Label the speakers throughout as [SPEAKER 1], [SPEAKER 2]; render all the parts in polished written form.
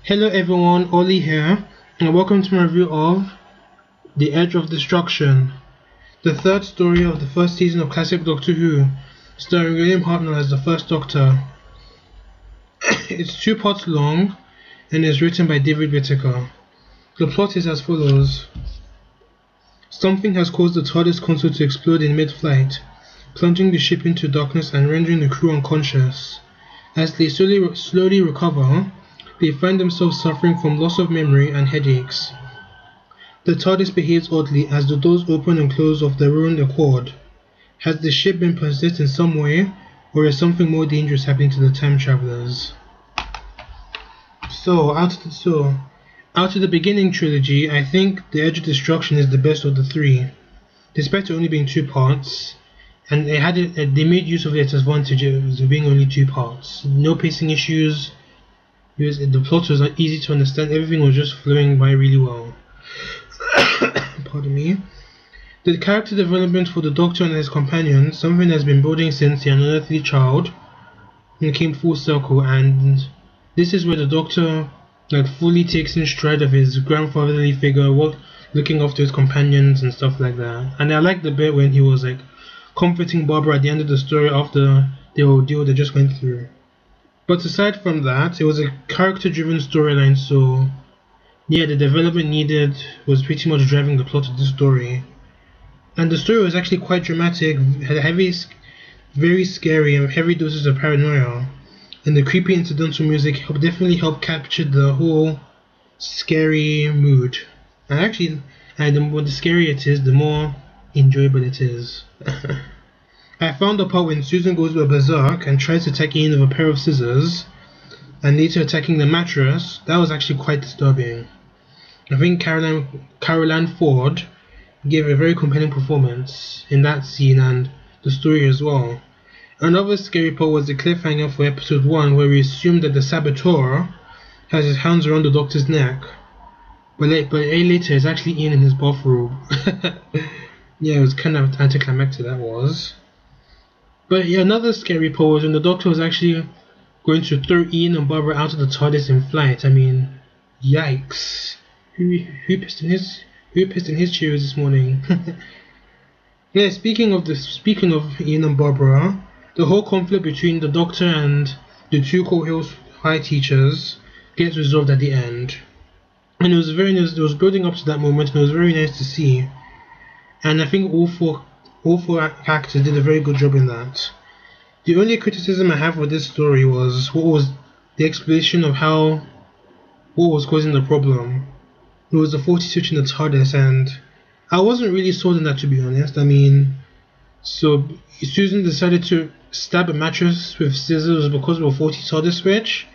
[SPEAKER 1] Hello everyone, Oli here, and welcome to my review of The Edge of Destruction, the third story of the first season of classic Doctor Who, starring William Hartnell as the first Doctor. It's 2 parts long and is written by David Whittaker. The plot is as follows. Something has caused the TARDIS console to explode in mid-flight, plunging the ship into darkness and rendering the crew unconscious. As they slowly recover, they find themselves suffering from loss of memory and headaches. The TARDIS behaves oddly as the doors open and close of their own accord. Has the ship been possessed in some way, or is something more dangerous happening to the time travelers? So, out of the beginning trilogy, I think The Edge of Destruction is the best of the three, despite it only being 2 parts. And they made use of its advantages of being only 2 parts. No pacing issues. The plot was easy to understand. Everything was just flowing by really well. Pardon me. The character development for the Doctor and his companions, something that's been building since the unearthly child, and came full circle. And this is where the Doctor fully takes in stride of his grandfatherly figure, looking after his companions and stuff like that. And I like the bit when he was comforting Barbara at the end of the story after the ordeal they just went through. But aside from that, it was a character-driven storyline, so yeah, the development needed was pretty much driving the plot of the story. And the story was actually quite dramatic, had very scary and heavy doses of paranoia. And the creepy incidental music definitely helped capture the whole scary mood. And the more scarier it is, the more enjoyable it is. I found the part when Susan goes berserk and tries to attack Ian with a pair of scissors, and later attacking the mattress. That was actually quite disturbing. I think Caroline Ford gave a very compelling performance in that scene and the story as well. Another scary part was the cliffhanger for episode 1, where we assumed that the saboteur has his hands around the Doctor's neck, but later it's actually Ian in his bathrobe. Yeah, it was kind of anticlimactic, that was. But yeah, another scary part was when the Doctor was actually going to throw Ian and Barbara out of the TARDIS in flight. I mean, yikes! Who pissed in his Cheerios this morning? Yeah, speaking of Ian and Barbara, the whole conflict between the Doctor and the 2 Coal Hills High teachers gets resolved at the end, and it was very nice. It was building up to that moment, and it was very nice to see. And I think all four actors did a very good job in that. The only criticism I have with this story was the explanation of what was causing the problem. It was the faulty switch in the TARDIS, and I wasn't really sold on that, to be honest. I mean, so Susan decided to stab a mattress with scissors because of a faulty TARDIS switch.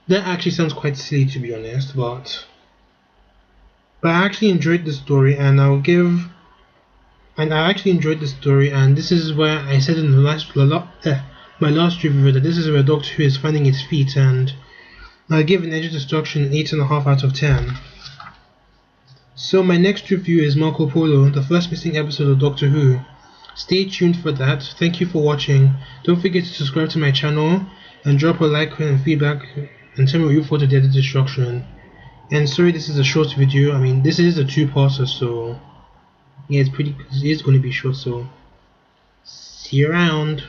[SPEAKER 1] That actually sounds quite silly, to be honest, but I actually enjoyed the story, and I actually enjoyed the story, and this is where I said in my last review that this is where Doctor Who is finding its feet, and I give an Edge of Destruction an 8.5 out of 10. So my next review is Marco Polo, the first missing episode of Doctor Who. Stay tuned for that. Thank you for watching. Don't forget to subscribe to my channel and drop a like and feedback and tell me what you thought of the Edge of Destruction. And sorry this is a short video. I mean, this is a 2-parter, so yeah, it is going to be short, so see you around.